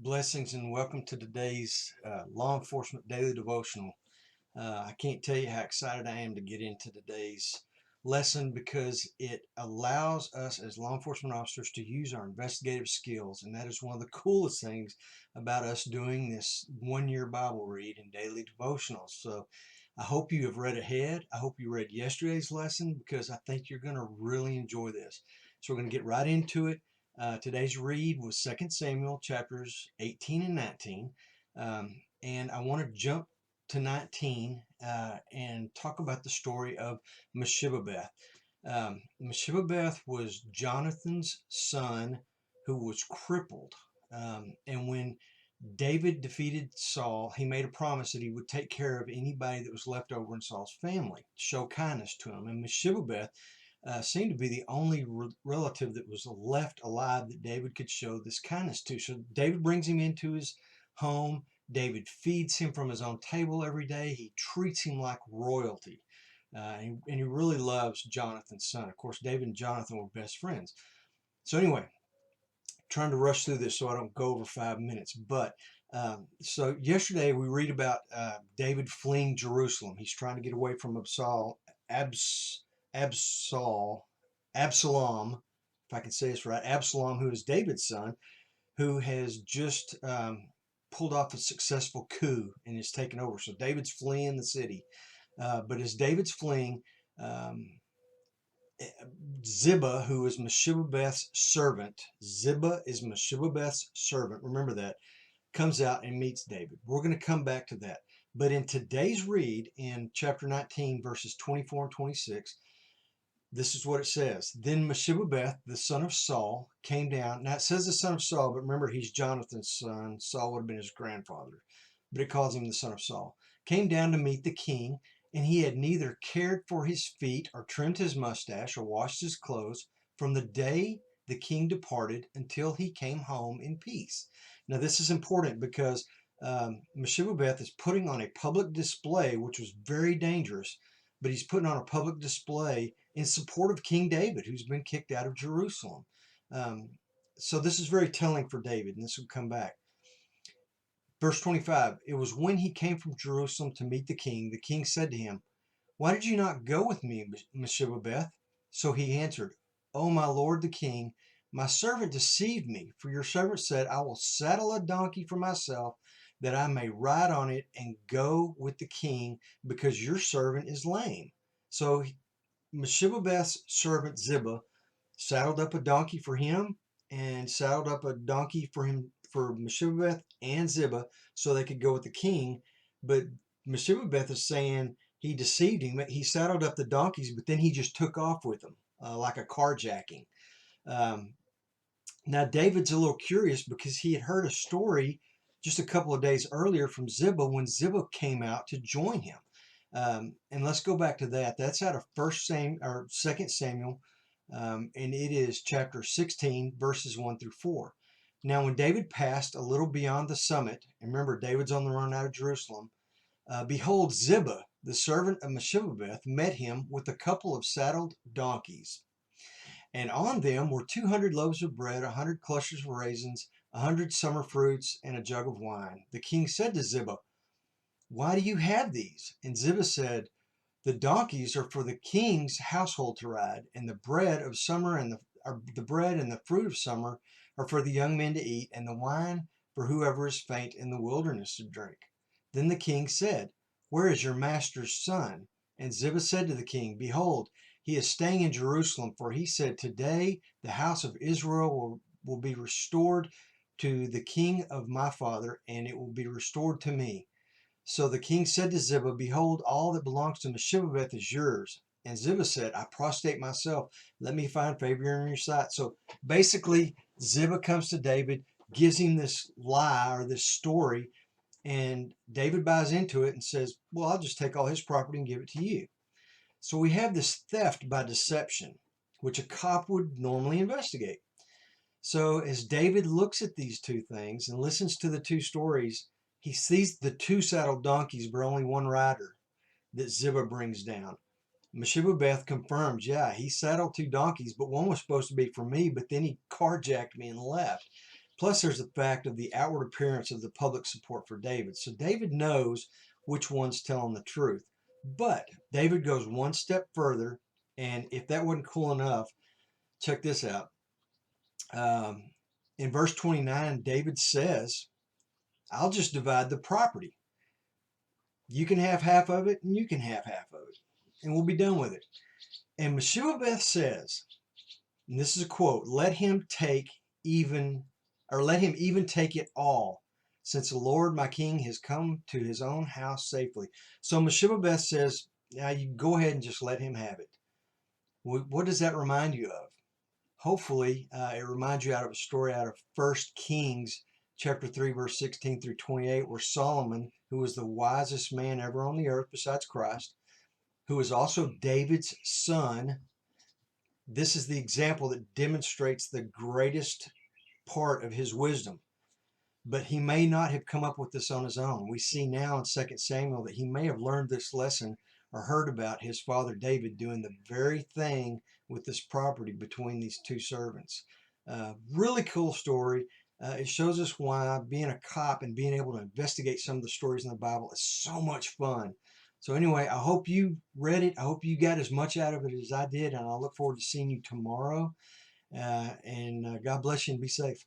Blessings and welcome to today's Law Enforcement Daily Devotional. I can't tell you how excited I am to get into today's lesson because it allows us as law enforcement officers to use our investigative skills, and that is one of the coolest things about us doing this one-year Bible read and daily devotionals. So I hope you have read ahead. I hope you read yesterday's lesson because I think you're going to really enjoy this. So we're going to get right into it. Today's read was 2 Samuel chapters 18 and 19. And I want to jump to 19 and talk about the story of Mephibosheth. Mephibosheth was Jonathan's son who was crippled. And when David defeated Saul, he made a promise that he would take care of anybody that was left over in Saul's family, show kindness to him. And Mephibosheth seemed to be the only relative that was left alive that David could show this kindness to. So David brings him into his home. David feeds him from his own table every day. He treats him like royalty. And he really loves Jonathan's son. Of course, David and Jonathan were best friends. So anyway, trying to rush through this so I don't go over 5 minutes. But so yesterday we read about David fleeing Jerusalem. He's trying to get away from Absalom, if I can say this right, Absalom, who is David's son, who has just pulled off a successful coup and is taken over. So David's fleeing the city. But as David's fleeing, Ziba, who is Mephibosheth's servant, Ziba is Mephibosheth's servant, remember that, comes out and meets David. We're going to come back to that. But in today's read, in chapter 19, verses 24 and 26, this is what it says. Then Mephibosheth, the son of Saul, came down. Now it says the son of Saul, but remember he's Jonathan's son. Saul would have been his grandfather, but it calls him the son of Saul. Came down to meet the king, and he had neither cared for his feet or trimmed his mustache or washed his clothes from the day the king departed until he came home in peace. Now this is important because Mephibosheth is putting on a public display, which was very dangerous, but he's putting on a public display in support of King David, who's been kicked out of Jerusalem. Um, so this is very telling for David, and this will come back. Verse 25, it was when he came from Jerusalem to meet the king said to him, why did you not go with me, Mephibosheth? So he answered, O my lord the king, my servant deceived me, for your servant said, I will saddle a donkey for myself, that I may ride on it and go with the king, because your servant is lame. So Mephibosheth's servant Ziba saddled up a donkey for him and saddled up a donkey for Mephibosheth and Ziba so they could go with the king. But Mephibosheth is saying he deceived him. He saddled up the donkeys, but then he just took off with them like a carjacking. Um, Now David's a little curious because he had heard a story just a couple of days earlier from Ziba when Ziba came out to join him. And let's go back to that. That's out of 2 Samuel, and it is chapter 16, verses 1 through 4. Now, when David passed a little beyond the summit, and remember, David's on the run out of Jerusalem, behold, Ziba, the servant of Mephibosheth, met him with a couple of saddled donkeys. And on them were 200 loaves of bread, 100 clusters of raisins, 100 summer fruits, and a jug of wine. The king said to Ziba, why do you have these? And Ziba said, the donkeys are for the king's household to ride, and the bread of summer and the bread and the fruit of summer are for the young men to eat, and the wine for whoever is faint in the wilderness to drink. Then the king said, where is your master's son? And Ziba said to the king, behold, he is staying in Jerusalem, for he said, today the house of Israel will be restored to the king of my father, and it will be restored to me. So the king said to Ziba, behold, all that belongs to Mephibosheth is yours. And Ziba said, I prostrate myself. Let me find favor in your sight. So basically, Ziba comes to David, gives him this lie or this story, and David buys into it and says, well, I'll just take all his property and give it to you. So we have this theft by deception, which a cop would normally investigate. So as David looks at these two things and listens to the two stories, he sees the two saddled donkeys, but only one rider that Ziba brings down. Mephibosheth confirms, yeah, he saddled two donkeys, but one was supposed to be for me, but then he carjacked me and left. Plus, there's the fact of the outward appearance of the public support for David. So David knows which one's telling the truth. But David goes one step further, and if that wasn't cool enough, check this out. Um, in verse 29, David says, I'll just divide the property. You can have half of it, and you can have half of it, and we'll be done with it. And Meshibabeth says, and this is a quote, let him even take it all, since the Lord my king has come to his own house safely. So Meshibabeth says, now you go ahead and just let him have it. What does that remind you of? Hopefully, it reminds you of a story out of 1 Kings chapter 3, verse 16 through 28, where Solomon, who was the wisest man ever on the earth besides Christ, who is also David's son, this is the example that demonstrates the greatest part of his wisdom. But he may not have come up with this on his own. We see now in 2 Samuel that he may have learned this lesson or heard about his father David doing the very thing with this property between these two servants. Really cool story. It shows us why being a cop and being able to investigate some of the stories in the Bible is so much fun. So anyway, I hope you read it. I hope you got as much out of it as I did, and I look forward to seeing you tomorrow. And God bless you and be safe.